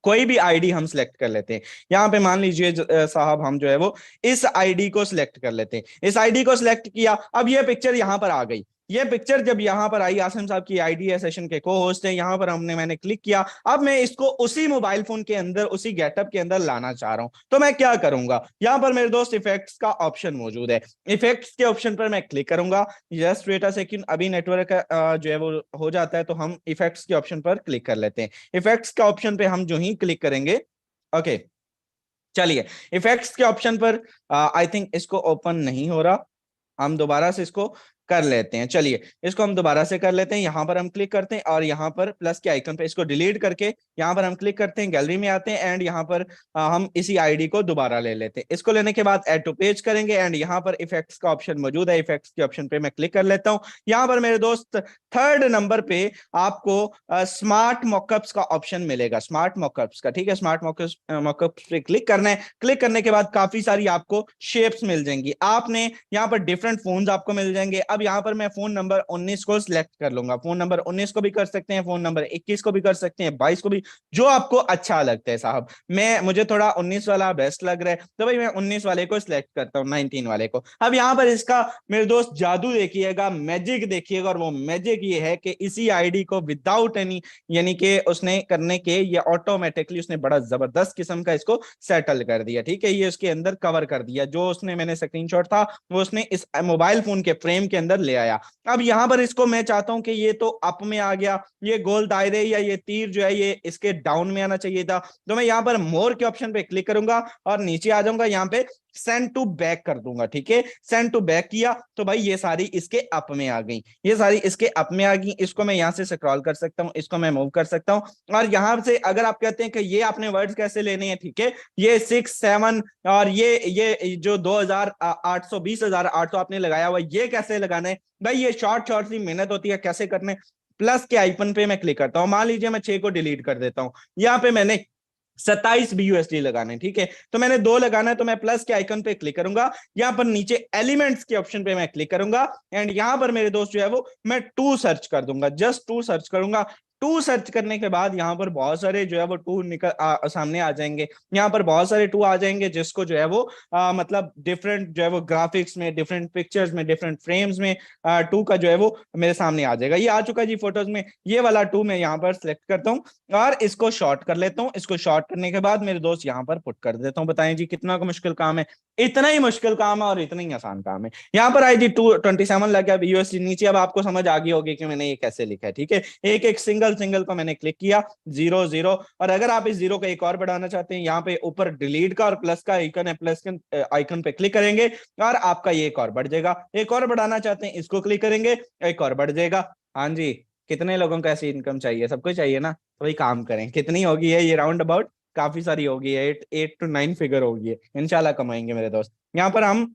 कोई भी आईडी हम सिलेक्ट कर लेते हैं। यहाँ पे मान लीजिए साहब हम जो है वो इस आईडी को सिलेक्ट कर लेते हैं, इस आईडी को सिलेक्ट किया, अब ये पिक्चर यहाँ पर आ गई। ये पिक्चर जब यहाँ पर आई, आसिम साहब की आईडी है, सेशन के को होस्ट है, यहाँ पर मैंने क्लिक किया। अब मैं इसको उसी मोबाइल फोन के अंदर, उसी गेटअप के अंदर लाना चाह रहा हूं, तो मैं क्या करूंगा, यहाँ पर मेरे दोस्त इफेक्ट्स का ऑप्शन मौजूद है, इफेक्ट्स के ऑप्शन पर मैं क्लिक करूंगा। जस्ट वेट अ सेकंड, अभी नेटवर्क जो है वो हो जाता है, तो हम इफेक्ट्स के ऑप्शन पर क्लिक कर लेते हैं। इफेक्ट्स का ऑप्शन पे हम जो ही क्लिक करेंगे, ओके, चलिए इफेक्ट्स के ऑप्शन पर आई थिंक इसको ओपन नहीं हो रहा, हम दोबारा से इसको कर लेते हैं। चलिए इसको हम दोबारा से कर लेते हैं। यहाँ पर हम क्लिक करते हैं और यहाँ पर प्लस के आइकन पे इसको डिलीट करके यहाँ पर हम क्लिक करते हैं, गैलरी में आते हैं एंड यहाँ पर हम इसी आईडी को दोबारा ले लेते हैं। इसको लेने के बाद ऐड टू पेज करेंगे एंड यहाँ पर इफेक्ट्स का ऑप्शन मौजूद है, इफेक्ट्स के ऑप्शन पे मैं क्लिक कर लेता हूँ। यहाँ पर मेरे दोस्त थर्ड नंबर पे आपको स्मार्ट मॉकअप्स का ऑप्शन मिलेगा, स्मार्ट मॉकअप्स का, ठीक है। स्मार्ट मॉकअप्स पे क्लिक करना है। क्लिक करने के बाद काफी सारी आपको शेप्स मिल जाएंगी। आपने यहाँ पर डिफरेंट फोन आपको मिल जाएंगे। अब यहाँ पर मैं फोन नंबर 19 को सिलेक्ट कर लूंगा। फोन नंबर 19 को भी कर सकते हैं, फोन नंबर 21 को भी कर सकते हैं, 22 को भी, जो आपको अच्छा लगता है साहब। मुझे थोड़ा 19 वाला बेस्ट लग रहा है तो भाई मैं 19 वाले को सिलेक्ट करता हूँ, 19 वाले को। अब यहाँ पर इसका मेरे दोस्त जादू देखिएगा, मैजिक देखिएगा, और वो मैजिक ये है कि इसी आईडी को विदाउट एनी, यानी कि उसने करने के, ये ऑटोमेटिकली उसने बड़ा जबरदस्त किस्म का इसको सेटल कर दिया, ठीक है। ये उसके अंदर कवर कर दिया, जो उसने मैंने स्क्रीनशॉट था वो उसने इस मोबाइल फोन के फ्रेम के अंदर ले आया। अब यहाँ पर इसको मैं चाहता हूं कि ये तो अप में आ गया, ये गोल दायरे या ये तीर जो है ये इसके डाउन में आना चाहिए था। तो मैं यहाँ पर मोर के ऑप्शन पे क्लिक करूंगा और नीचे आ जाऊंगा, यहाँ पे सेंड टू बैक कर दूंगा, ठीक है। सेंड टू बैक किया तो भाई ये सारी इसके अप में आ गई, ये सारी इसके अप में आ गई। इसको मैं यहाँ से स्क्रॉल कर सकता हूँ, इसको मैं मूव कर सकता हूँ। और यहाँ से अगर आप कहते हैं कि ये आपने वर्ड्स कैसे लेने हैं, ठीक है, ये 6 7 और ये जो 2800 20,800 आपने लगाया हुआ, ये कैसे लगाना है भाई, ये शॉर्ट शॉर्ट सी मेहनत होती है, कैसे करने। प्लस के आइकन पे मैं क्लिक करता हूँ, मान लीजिए मैं 6 को डिलीट कर देता हूँ, यहाँ पे मैंने 27 BUSD लगाने, ठीक है। तो मैंने 2 लगाना है तो मैं प्लस के आइकन पे क्लिक करूंगा, यहाँ पर नीचे एलिमेंट्स के ऑप्शन पे मैं क्लिक करूंगा एंड यहाँ पर मेरे दोस्त जो है वो मैं 2 सर्च कर दूंगा, जस्ट 2 सर्च करूंगा। 2 सर्च करने के बाद यहाँ पर बहुत सारे जो है वो 2 सामने आ जाएंगे। यहाँ पर बहुत सारे 2 आ जाएंगे जिसको जो है वो मतलब डिफरेंट जो है वो ग्राफिक्स में, डिफरेंट पिक्चर्स में, डिफरेंट फ्रेम्स में 2 का जो है वो मेरे सामने आ जाएगा। ये आ चुका है जी फोटोज में, ये वाला 2 मैं यहाँ पर सिलेक्ट करता हूँ और इसको शॉर्ट कर लेता हूँ। इसको शॉर्ट करने के बाद मेरे दोस्त यहाँ पर पुट कर देता हूँ। बताएं जी कितना को मुश्किल काम है, इतना ही मुश्किल काम है और इतना ही आसान काम है। यहाँ पर आई जी 227 लग गया यूएसडी नीचे। अब आपको समझ आ गई होगी कि मैंने ये कैसे लिखा है, ठीक है। एक एक सिंगल सिंगल को मैंने क्लिक किया, 0 0। और अगर आप इस 0 को एक और बढ़ाना चाहते हैं, यहाँ पे ऊपर डिलीट का और प्लस का आइकन है, प्लस के आइकन पे क्लिक करेंगे और आपका ये एक और बढ़ जाएगा। एक और बढ़ाना चाहते हैं, इसको क्लिक करेंगे, एक और बढ़ जाएगा। हाँ जी, कितने लोगों को ऐसी इनकम चाहिए, सबको चाहिए ना, तो भाई काम करें। कितनी होगी है ये, राउंड अबाउट काफी सारी होगी है, 8 to 9 फिगर होगी है, इंशाल्लाह कमाएंगे मेरे दोस्त। यहाँ पर हम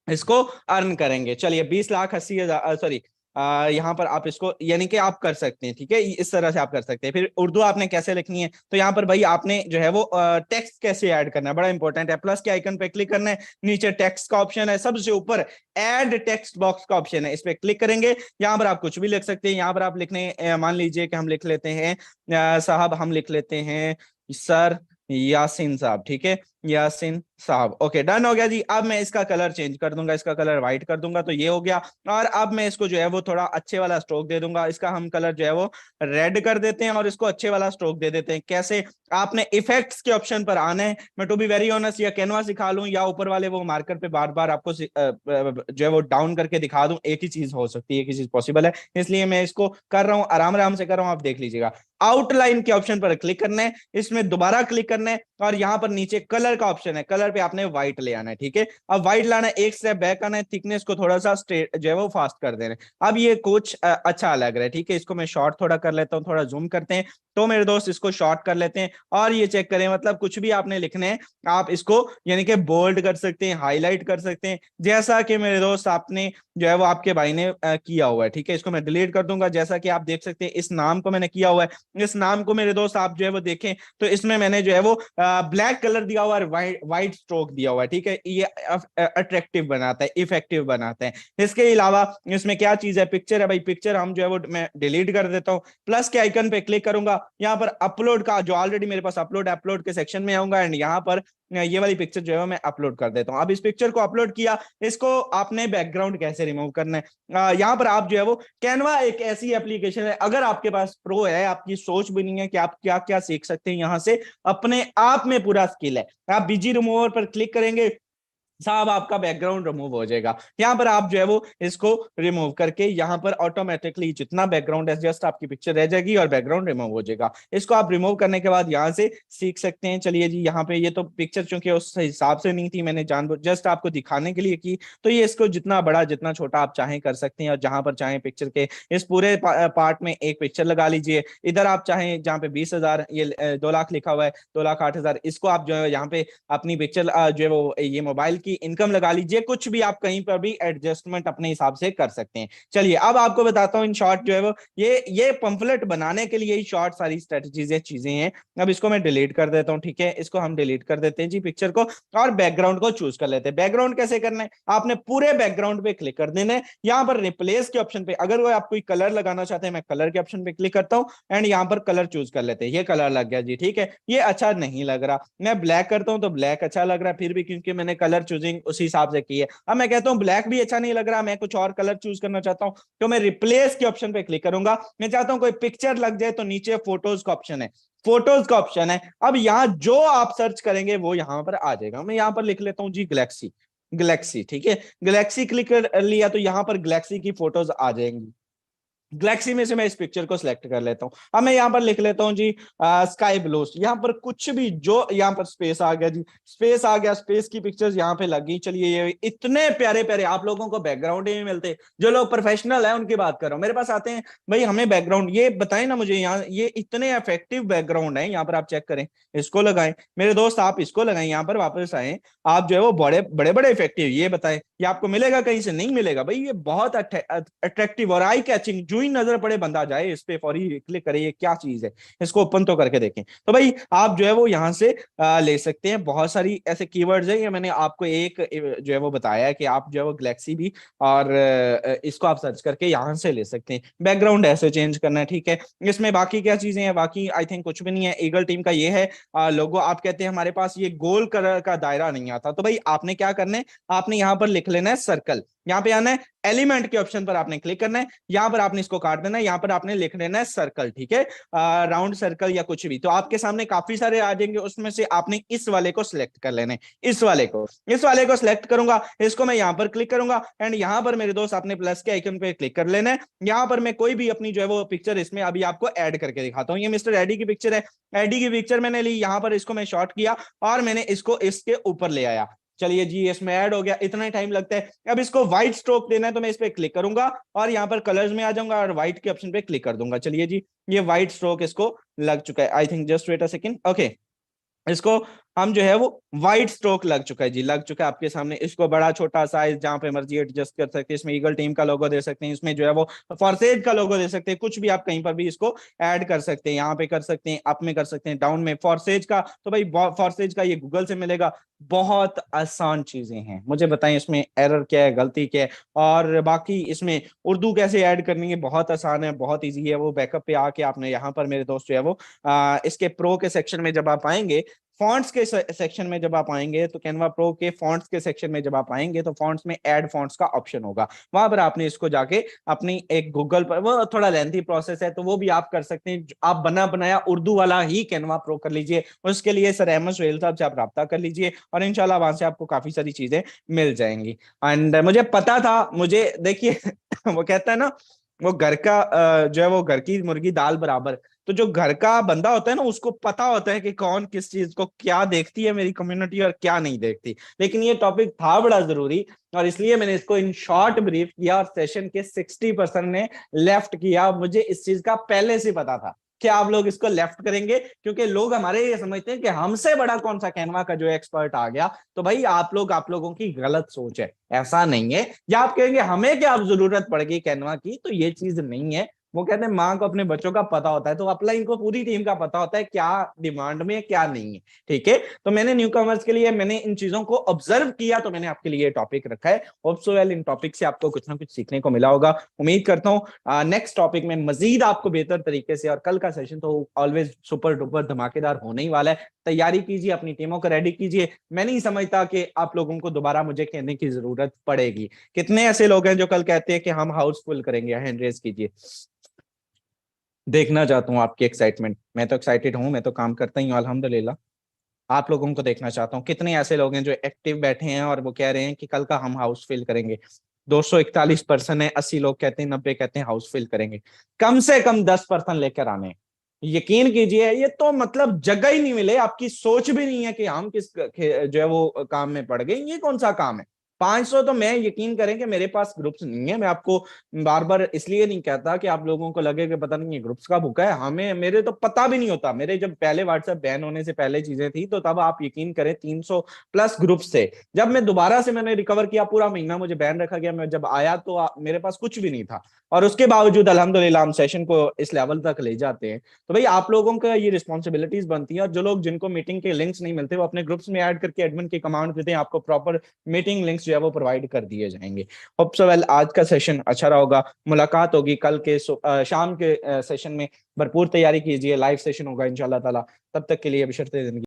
इसको अर्न करेंगे। चलिए 20,80,000, सॉरी, यहाँ पर आप इसको यानी कि आप कर सकते हैं, ठीक है, इस तरह से आप कर सकते हैं। फिर उर्दू आपने कैसे लिखनी है, तो यहाँ पर भाई आपने जो है वो टेक्स्ट कैसे ऐड करना है, बड़ा इंपॉर्टेंट है। प्लस के आइकन पे क्लिक करना है, नीचे टेक्स्ट का ऑप्शन है, सबसे ऊपर ऐड टेक्स्ट बॉक्स का ऑप्शन है, इस पे क्लिक करेंगे। यहाँ पर आप कुछ भी लिख सकते हैं। यहाँ पर आप लिखने मान लीजिए कि हम लिख लेते हैं साहब, हम लिख लेते हैं सर यासीन साहब, ठीक है, यासीन साहब। ओके, डन हो गया जी। अब मैं इसका कलर चेंज कर दूंगा, इसका कलर व्हाइट कर दूंगा, तो ये हो गया। और अब मैं इसको जो है वो थोड़ा अच्छे वाला स्ट्रोक दे दूंगा, इसका हम कलर जो है वो रेड कर देते हैं और इसको अच्छे वाला स्ट्रोक दे देते हैं। कैसे, आपने इफेक्ट्स के ऑप्शन पर आना है। मैं टू बी वेरी ऑनेस्ट या कैनवा सिखा लूं या ऊपर वाले वो मार्कर पे बार बार आपको जो है वो डाउन करके दिखा दूं, एक ही चीज हो सकती है, एक ही चीज पॉसिबल है, इसलिए मैं इसको कर रहा हूं, आराम आराम से कर रहा हूं, आप देख लीजिएगा। आउटलाइन के ऑप्शन पर क्लिक करना है, इसमें दोबारा क्लिक करना है और यहाँ पर नीचे कलर का ऑप्शन है, कलर पे आपने व्हाइट ले आना है, ठीक है। अब व्हाइट लाना है, एक स्टेप बैक आना है, थिकनेस को थोड़ा सा स्ट्रेट जो है वो फास्ट कर देना है। अब ये कुछ अच्छा लग रहा है, ठीक है, इसको मैं शॉर्ट थोड़ा कर लेता हूँ, थोड़ा जूम करते हैं, तो मेरे दोस्त इसको शॉर्ट कर लेते हैं। और ये चेक करें, मतलब कुछ भी आपने लिखने हैं आप इसको यानी कि बोल्ड कर सकते हैं, हाईलाइट कर सकते हैं, जैसा कि मेरे दोस्त आपने जो है वो आपके भाई ने किया हुआ है, ठीक है। इसको मैं डिलीट कर दूंगा। जैसा कि आप देख सकते हैं इस नाम को मैंने किया हुआ है, इस नाम को मेरे दोस्त आप जो है वो देखें तो इसमें मैंने जो है वो ब्लैक कलर दिया हुआ है, व्हाइट स्ट्रोक दिया हुआ है, ठीक है। ये अट्रैक्टिव बनाता है, इफेक्टिव बनाता है। इसके अलावा इसमें क्या चीज है, पिक्चर है भाई, पिक्चर हम जो है वो मैं डिलीट कर देता हूँ। प्लस के आइकन पे क्लिक करूंगा, यहाँ पर अपलोड का जो ऑलरेडी मेरे पास अपलोड के सेक्शन में आऊंगा एंड यहाँ पर ये वाली पिक्चर जो है मैं अपलोड कर देता हूँ। अब इस पिक्चर को अपलोड किया, इसको आपने बैकग्राउंड कैसे रिमूव करना है, यहाँ पर आप जो है वो कैनवा एक ऐसी एप्लीकेशन है, अगर आपके पास प्रो है, आपकी सोच भी नहीं है कि आप क्या क्या सीख सकते हैं यहाँ से, अपने आप में पूरा स्किल है। आप बीजी रिमूवर पर क्लिक करेंगे, साहब आपका बैकग्राउंड रिमूव हो जाएगा। यहाँ पर आप जो है वो इसको रिमूव करके यहाँ पर ऑटोमेटिकली जितना बैकग्राउंड है जस्ट आपकी पिक्चर रह जाएगी और बैकग्राउंड रिमूव हो जाएगा। इसको आप रिमूव करने के बाद यहाँ से सीख सकते हैं। चलिए जी, यहाँ पे ये तो पिक्चर चूंकि उस हिसाब से नहीं थी, मैंने जानबूझ जस्ट आपको दिखाने के लिए की, तो ये इसको जितना बड़ा जितना छोटा आप चाहें कर सकते हैं। और जहां पर चाहें पिक्चर के इस पूरे पार्ट में एक पिक्चर लगा लीजिए। इधर आप चाहें जहाँ पे 20,000 ये 2 लाख लिखा हुआ है, 2,08,000, इसको आप जो है यहाँ पे अपनी पिक्चर जो है वो ये मोबाइल की इनकम लगा लीजिए। कुछ भी आप कहीं पर भी एडजस्टमेंट अपने हिसाब से कर सकते हैं। चलिए अब आपको बताता हूँ इन शॉर्ट जो है वो ये पंफलेट बनाने के लिए ही शॉर्ट सारी स्ट्रेटजीज चीजें हैं। अब इसको मैं डिलीट कर देता हूँ, ठीक है, इसको हम डिलीट कर देते हैं जी पिक्चर को, और बैकग्राउंड को चूज कर लेते हैं। बैकग्राउंड कैसे करना है, आपने पूरे बैकग्राउंड पे क्लिक कर देना है। यहाँ पर रिप्लेस के ऑप्शन पे अगर वो आप कोई कलर लगाना चाहते हैं, मैं कलर के ऑप्शन पे क्लिक करता हूँ एंड यहाँ पर कलर चूज कर लेते हैं। ये कलर लग गया जी, ठीक है, ये अच्छा नहीं लग रहा। मैं ब्लैक करता हूं तो ब्लैक अच्छा लग रहा है, फिर भी क्योंकि मैंने कलर चूजिंग उसी हिसाब से की है। अब मैं कहता हूं ब्लैक भी अच्छा नहीं लग रहा, मैं कुछ और कलर चूज करना चाहता हूं, तो मैं रिप्लेस के ऑप्शन पे क्लिक करूंगा। मैं चाहता हूं कोई पिक्चर लग जाए, तो नीचे फोटोज का ऑप्शन है, फोटोज का ऑप्शन है। अब यहाँ जो आप सर्च करेंगे वो यहाँ पर आ जाएगा। मैं यहाँ पर लिख लेता हूँ जी गैलेक्सी, गैलेक्सी, ठीक है, गैलेक्सी क्लिक कर लिया तो यहाँ पर गैलेक्सी की फोटोज आ जाएंगी। गैलेक्सी में से मैं इस पिक्चर को सिलेक्ट कर लेता हूं। अब मैं यहाँ पर लिख लेता हूँ जी स्काई ब्लू। यहाँ पर कुछ भी जो यहाँ पर स्पेस आ गया जी, स्पेस आ गया, स्पेस की पिक्चर्स यहाँ पे लगी। चलिए ये इतने प्यारे प्यारे, आप लोगों को बैकग्राउंड ही नहीं मिलते, जो लोग प्रोफेशनल है उनकी बात कर रहा हूँ, मेरे पास आते हैं भाई हमें बैकग्राउंड ये बताएं ना मुझे, यहाँ ये इतने इफेक्टिव बैकग्राउंड है। यहाँ पर आप चेक करें, इसको लगाएं मेरे दोस्त, आप इसको लगाएं, यहाँ पर वापस आए, आप जो है वो बड़े बड़े बड़े इफेक्टिव, ये बताएं ये आपको मिलेगा कहीं से? नहीं मिलेगा भाई। ये बहुत अट्रैक्टिव और आई कैचिंग, जो ही नजर पड़े बंदा जाए इस पे फौरी क्लिक करे, ये क्या चीज है, इसको ओपन तो करके देखें। तो भाई आप जो है वो यहाँ से ले सकते हैं। बहुत सारी ऐसे कीवर्ड्स है, ये मैंने आपको एक जो है वो बताया है कि आप जो है वो गैलेक्सी भी और इसको आप सर्च करके यहाँ से ले सकते हैं। बैकग्राउंड ऐसे चेंज करना है, ठीक है। इसमें बाकी क्या चीजें हैं, बाकी आई थिंक कुछ भी नहीं है। ईगल टीम का ये है लोगो। आप कहते हैं हमारे पास ये गोल कलर का दायरा नहीं आता, तो भाई आपने क्या करना है, आपने यहाँ पर लिख लेना है सर्कल। यहाँ पे आना है, एलिमेंट के ऑप्शन पर आपने क्लिक करना है, यहाँ पर आपने इसको काट देना है, यहाँ पर आपने लिख लेना है सर्कल, ठीक है, राउंड सर्कल या कुछ भी। तो आपके सामने काफी सारे आ जाएंगे, उसमें से आपने इस वाले को सिलेक्ट कर लेना है। इस वाले को सिलेक्ट करूंगा, इसको मैं यहाँ पर क्लिक करूंगा एंड यहाँ पर मेरे दोस्त आपने प्लस के आइकन पे क्लिक कर लेना है। यहाँ पर मैं कोई भी अपनी जो है वो पिक्चर इसमें अभी आपको ऐड करके दिखाता हूँ। ये मिस्टर एडी की पिक्चर है, एडी की पिक्चर मैंने ली, यहाँ पर इसको मैं शॉर्ट किया और मैंने इसको इसके ऊपर ले आया। चलिए जी, इसमें ऐड हो गया, इतना ही टाइम लगता है। अब इसको व्हाइट स्ट्रोक देना है, तो मैं इस पे क्लिक करूंगा और यहाँ पर कलर्स में आ जाऊंगा और व्हाइट के ऑप्शन पे क्लिक कर दूंगा। चलिए जी, ये व्हाइट स्ट्रोक इसको लग चुका है। I think just wait a second, okay, इसको हम जो है वो व्हाइट स्ट्रोक लग चुका है जी, लग चुका है आपके सामने। इसको बड़ा छोटा साइज जहां पे मर्जी एडजस्ट कर सकते हैं। इसमें ईगल टीम का लोगो दे सकते हैं, इसमें जो है वो फॉरसेज का लोगो दे सकते हैं, कुछ भी आप कहीं पर भी इसको ऐड कर सकते हैं। यहाँ पे कर सकते हैं, अप में कर सकते हैं, डाउन में। फॉरसेज का तो भाई फॉरसेज का ये गूगल से मिलेगा। बहुत आसान चीजें हैं, मुझे बताएं इसमें एरर क्या है, गलती क्या है। और बाकी इसमें उर्दू कैसे ऐड करनी है, बहुत आसान है, बहुत ईजी है। वो बैकअप पे आके आपने यहाँ पर मेरे दोस्त जो है वो इसके प्रो के सेक्शन में जब आप आएंगे, फॉन्ट्स के सेक्शन में जब आप आएंगे, तो कैनवा प्रो के फॉन्ट्स के सेक्शन में जब आप आएंगे, तो फॉन्ट्स में ऐड फॉन्ट्स का ऑप्शन होगा। वहां पर आपने इसको जाके अपनी एक गूगल पर, वो थोड़ा लेंथी प्रोसेस है तो वो भी आप कर सकते हैं। आप बना बनाया उर्दू वाला ही कैनवा प्रो कर लीजिए। उसके लिए सर अहमद सुहेल साहब से आप रब्ता कर लीजिए और इंशाल्लाह वहां से आपको काफी सारी चीजें मिल जाएंगी। एंड मुझे पता था, मुझे देखिए वो कहता है ना, वो घर का जो है वो घर की मुर्गी दाल बराबर। तो जो घर का बंदा होता है ना, उसको पता होता है कि कौन किस चीज को क्या देखती है मेरी कम्युनिटी और क्या नहीं देखती। लेकिन ये टॉपिक था बड़ा जरूरी और इसलिए मैंने इसको इन शॉर्ट ब्रीफ किया और सेशन के 60% ने लेफ्ट किया। मुझे इस चीज का पहले से पता था कि आप लोग इसको लेफ्ट करेंगे, क्योंकि लोग हमारे ये समझते हैं कि हमसे बड़ा कौन सा कैनवा का जो एक्सपर्ट आ गया। तो भाई आप लोगों की गलत सोच है, ऐसा नहीं है। या आप कहेंगे हमें क्या अब जरूरत पड़ेगी कैनवा की, तो ये चीज नहीं है। वो कहते हैं माँ को अपने बच्चों का पता होता है, तो अपलाइन को पूरी टीम का पता होता है क्या डिमांड में क्या नहीं है, ठीक है। तो मैंने न्यू कमर्स के लिए मैंने इन चीजों को ऑब्जर्व किया, तो मैंने आपके लिए टॉपिक रखा है। Hope so well in topic से आपको कुछ ना कुछ सीखने को मिला होगा। उम्मीद करता हूँ नेक्स्ट टॉपिक में मजीद आपको बेहतर तरीके से, और कल का सेशन तो ऑलवेज सुपर डुपर धमाकेदार होने ही वाला है। तैयारी कीजिए, अपनी टीमों को रेडी कीजिए। मैं नहीं समझता कि आप लोगों को दोबारा मुझे कहने की जरूरत पड़ेगी। कितने ऐसे लोग हैं जो कल कहते हैं कि हम हाउसफुल करेंगे, हैंड रेज कीजिए। देखना चाहता हूँ आपकी एक्साइटमेंट। मैं तो एक्साइटेड हूँ, मैं तो काम करता ही हूँ अल्हम्दुलिल्लाह। आप लोगों को देखना चाहता हूँ कितने ऐसे लोग हैं जो एक्टिव बैठे हैं और वो कह रहे हैं कि कल का हम हाउस फिल करेंगे। 241 पर्सन है, 80 लोग कहते हैं, 90 कहते हैं हाउस फिल करेंगे। कम से कम 10 पर्सन लेकर आने। यकीन कीजिए ये तो मतलब जगह ही नहीं मिले, आपकी सोच भी नहीं है कि हम किस जो है वो काम में पड़ गए। ये कौन सा काम है? 500 तो मैं यकीन करें कि मेरे पास ग्रुप्स नहीं है। मैं आपको बार बार इसलिए नहीं कहता कि आप लोगों को लगे कि पता नहीं ये ग्रुप्स का भूखा है। हमें मेरे तो पता भी नहीं होता। मेरे जब पहले व्हाट्सएप बैन होने से पहले चीजें थी तो तब आप यकीन करें 300 प्लस ग्रुप्स थे। जब मैं दोबारा से मैंने रिकवर किया, पूरा महीना मुझे बैन रखा गया, मैं जब आया तो मेरे पास कुछ भी नहीं था। और उसके बावजूद अल्हम्दुलिल्लाह हम सेशन को इस लेवल तक ले जाते हैं। तो भाई आप लोगों का ये रिस्पॉन्सिबिलिटीज बनती है। और जो लोग जिनको मीटिंग के लिंक्स नहीं मिलते वो अपने ग्रुप्स में ऐड करके एडमिन की कमांड देते हैं, आपको प्रॉपर मीटिंग लिंक्स जो है वो प्रोवाइड कर दिए जाएंगे। होप सो वेल आज का सेशन अच्छा रहा होगा। मुलाकात होगी कल के शाम के सेशन में। भरपूर तैयारी कीजिए, लाइव सेशन होगा इंशाल्लाह ताला। तब तक के लिए बशर्ते जिंदगी